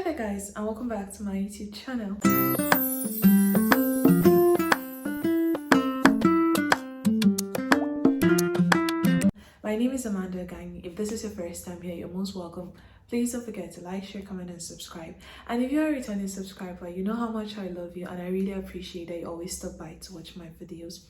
there guys, and welcome back to my YouTube channel. My name is Amanda Gang. If this is your first time here, you're most welcome. Please don't forget to like, share, comment and subscribe. And if you're a returning subscriber, you know how much I love you and I really appreciate that you always stop by to watch my videos.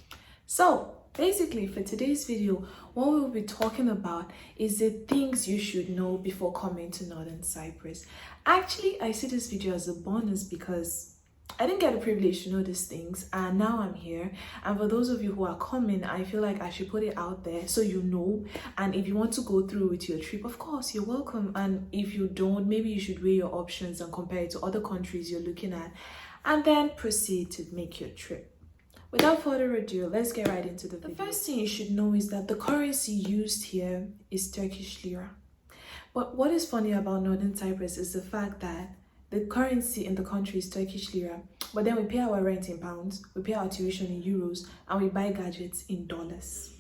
So basically for today's video, what we'll be talking about is the things you should know before coming to Northern Cyprus. Actually, I see this video as a bonus because I didn't get the privilege to know these things and now I'm here. And for those of you who are coming, I feel like I should put it out there so you know. And if you want to go through with your trip, of course, you're welcome. And if you don't, maybe you should weigh your options and compare it to other countries you're looking at and then proceed to make your trip. Without further ado, let's get right into the video. The first thing you should know is that the currency used here is Turkish lira. But what is funny about Northern Cyprus is the fact that the currency in the country is Turkish lira, but then we pay our rent in pounds, we pay our tuition in euros, and we buy gadgets in dollars.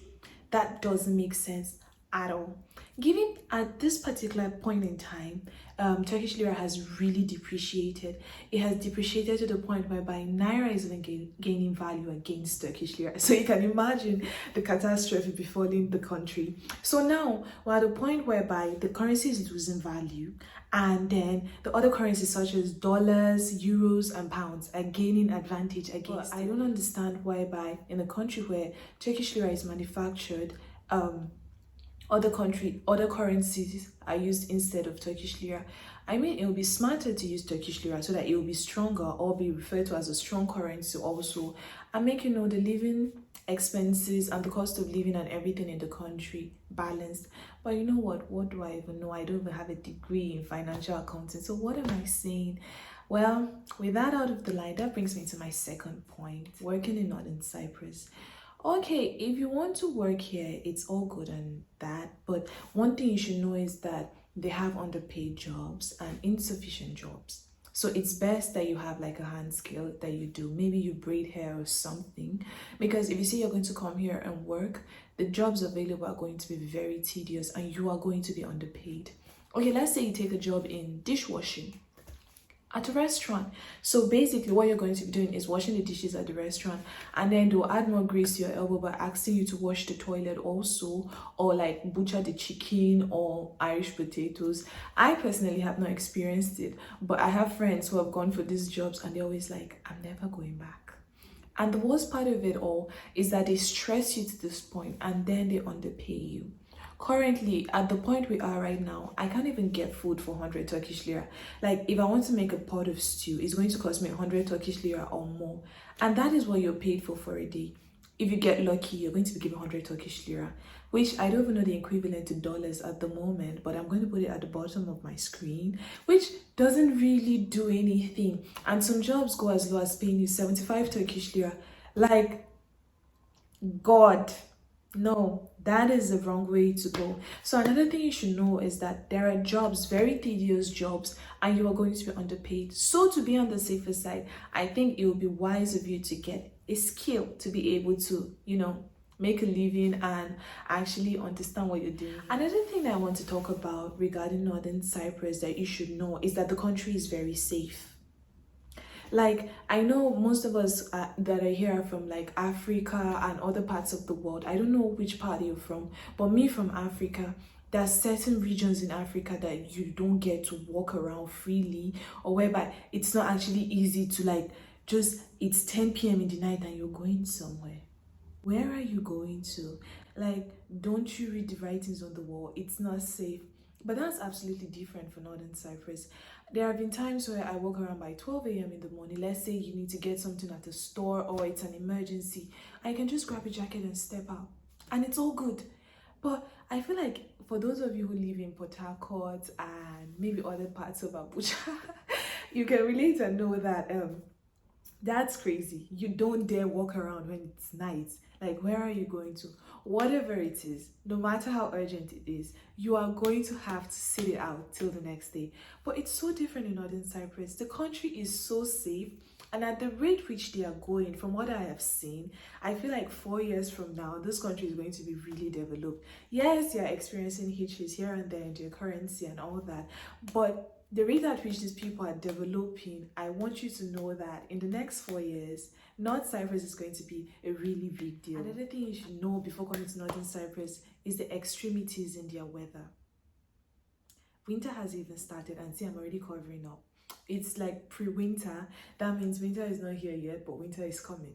That doesn't make sense at all. Given at this particular point in time, Turkish lira has really depreciated. It has depreciated to the point whereby Naira is even gaining value against Turkish lira. So you can imagine the catastrophe befalling the country. So now we're at a point whereby the currency is losing value, and then the other currencies such as dollars, euros, and pounds are gaining advantage against. But I don't understand whereby in a country where Turkish lira is manufactured, other currencies are used instead of Turkish lira. I mean, it would be smarter to use Turkish lira so that it will be stronger or be referred to as a strong currency also, and make, the living expenses and the cost of living and everything in the country balanced. But you know what do I even know? I don't even have a degree in financial accounting, so what am I saying? Well, with that out of the line, that brings me to my second point: working in Northern Cyprus. Okay, if you want to work here, it's all good and that, but one thing you should know is that they have underpaid jobs and insufficient jobs. So it's best that you have like a hand skill that you do. Maybe you braid hair or something, because if you say you're going to come here and work, the jobs available are going to be very tedious and you are going to be underpaid. Okay, let's say you take a job in dishwashing at a restaurant. So basically what you're going to be doing is washing the dishes at the restaurant, and then they'll add more grease to your elbow by asking you to wash the toilet also, or like butcher the chicken or Irish potatoes. I personally have not experienced it, but I have friends who have gone for these jobs and they're always like, I'm never going back. And the worst part of it all is that they stress you to this point and then they underpay you. Currently, at the point we are right now, I can't even get food for 100 Turkish lira. Like, if I want to make a pot of stew, it's going to cost me 100 Turkish lira or more. And that is what you're paid for a day. If you get lucky, you're going to be given 100 Turkish lira, which I don't even know the equivalent to dollars at the moment, but I'm going to put it at the bottom of my screen, which doesn't really do anything. And some jobs go as low as paying you 75 Turkish lira. Like, God. No, that is the wrong way to go. So another thing you should know is that there are jobs, very tedious jobs, and you are going to be underpaid. So to be on the safer side, I think it would be wise of you to get a skill to be able to, make a living and actually understand what you're doing. Another thing that I want to talk about regarding Northern Cyprus that you should know is that the country is very safe. Like, I know most of us that are here from like Africa and other parts of the world. I don't know which part you're from, but me from Africa, there are certain regions in Africa that you don't get to walk around freely, or whereby it's not actually easy to it's 10 p.m. in the night and you're going somewhere. Where are you going to? Like, don't you read the writings on the wall? It's not safe. But that's absolutely different for Northern Cyprus. There have been times where I walk around by 12 a.m. in the morning. Let's say you need to get something at the store or it's an emergency. I can just grab a jacket and step out. And it's all good. But I feel like for those of you who live in Port Harcourt and maybe other parts of Abuja, you can relate and know that that's crazy. You don't dare walk around when it's night. Like, where are you going to? Whatever it is, no matter how urgent it is, you are going to have to sit it out till the next day. But it's so different in Northern Cyprus. The country is so safe, and at the rate which they are going, from what I have seen, I feel like 4 years from now, this country is going to be really developed. Yes, you're experiencing hitches here and there in your currency and all that, but the rate at which these people are developing, I want you to know that in the next 4 years, North Cyprus is going to be a really big deal. Another thing you should know before coming to Northern Cyprus is the extremities in their weather. Winter has even started, and see, I'm already covering up. It's like pre-winter. That means winter is not here yet, but winter is coming.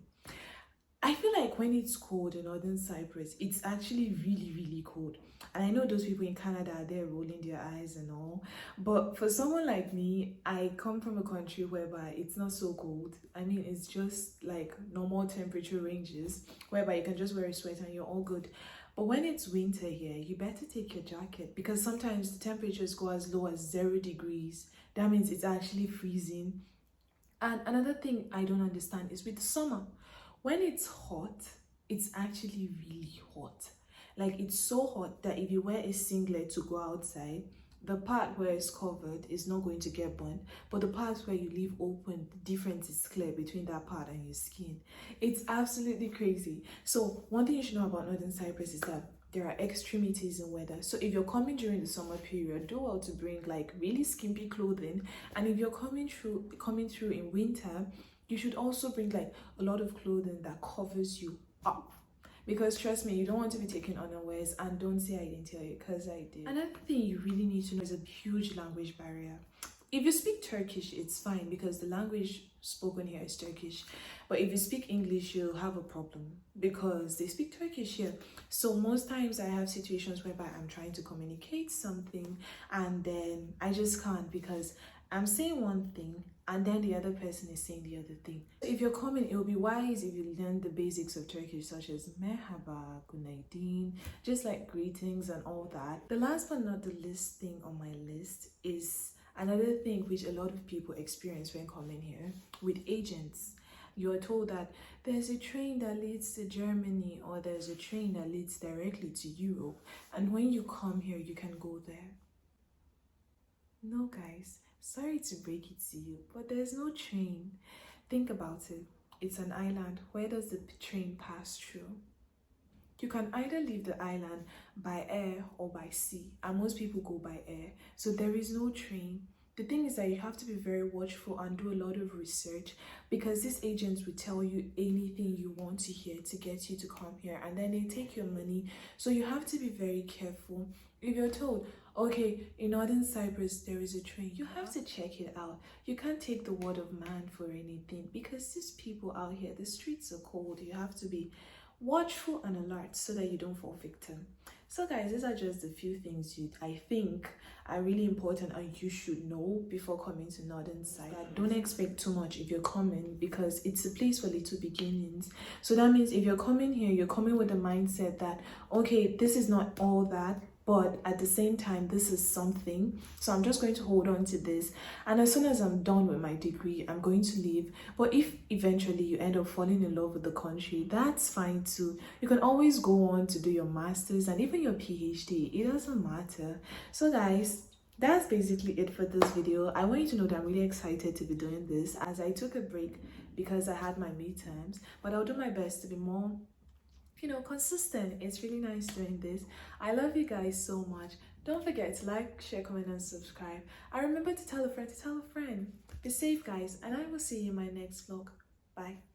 I feel like when it's cold in Northern Cyprus, it's actually really, really cold. And I know those people in Canada are there rolling their eyes and all. But for someone like me, I come from a country whereby it's not so cold. I mean, it's just like normal temperature ranges, whereby you can just wear a sweater and you're all good. But when it's winter here, you better take your jacket, because sometimes the temperatures go as low as 0 degrees. That means it's actually freezing. And another thing I don't understand is with the summer, when it's hot, it's actually really hot. Like, it's so hot that if you wear a singlet to go outside, the part where it's covered is not going to get burned, but the part where you leave open, the difference is clear between that part and your skin. It's absolutely crazy. So one thing you should know about Northern Cyprus is that there are extremities in weather. So if you're coming during the summer period, do well to bring like really skimpy clothing. And if you're coming through in winter, you should also bring like a lot of clothing that covers you up. Because trust me, you don't want to be taken unawares, and don't say I didn't tell you, because I did. Another thing you really need to know is a huge language barrier. If you speak Turkish, it's fine because the language spoken here is Turkish. But if you speak English, you'll have a problem because they speak Turkish here. So most times I have situations whereby I'm trying to communicate something and then I just can't, because I'm saying one thing and then the other person is saying the other thing. If you're coming, it will be wise if you learn the basics of Turkish, such as merhaba, günaydin, just like greetings and all that. The last but not the least thing on my list is another thing which a lot of people experience when coming here with agents. You're told that there's a train that leads to Germany, or there's a train that leads directly to Europe, and when you come here, you can go there. No, guys, sorry to break it to you, but there's no train. Think about it. It's an island. Where does the train pass through? You can either leave the island by air or by sea, and most people go by air. So there is no train. The thing is that you have to be very watchful and do a lot of research, because these agents will tell you anything you want to hear to get you to come here, and then they take your money. So you have to be very careful. If you're told, okay, in Northern Cyprus there is a train, you have to check it out. You can't take the word of man for anything, because these people out here, the streets are cold. You have to be watchful and alert so that you don't fall victim. So guys, these are just a few things I think are really important and you should know before coming to Northern Cyprus. Don't expect too much if you're coming, because it's a place for little beginnings. So that means if you're coming here, you're coming with the mindset that, okay, this is not all that, but at the same time, this is something. So I'm just going to hold on to this. And as soon as I'm done with my degree, I'm going to leave. But if eventually you end up falling in love with the country, that's fine too. You can always go on to do your master's and even your PhD. It doesn't matter. So guys, that's basically it for this video. I want you to know that I'm really excited to be doing this, as I took a break because I had my midterms. But I'll do my best to be more consistent. It's really nice doing this. I love you guys so much. Don't forget to like, share, comment, and subscribe. And remember to tell a friend to tell a friend. Be safe, guys, and I will see you in my next vlog. Bye.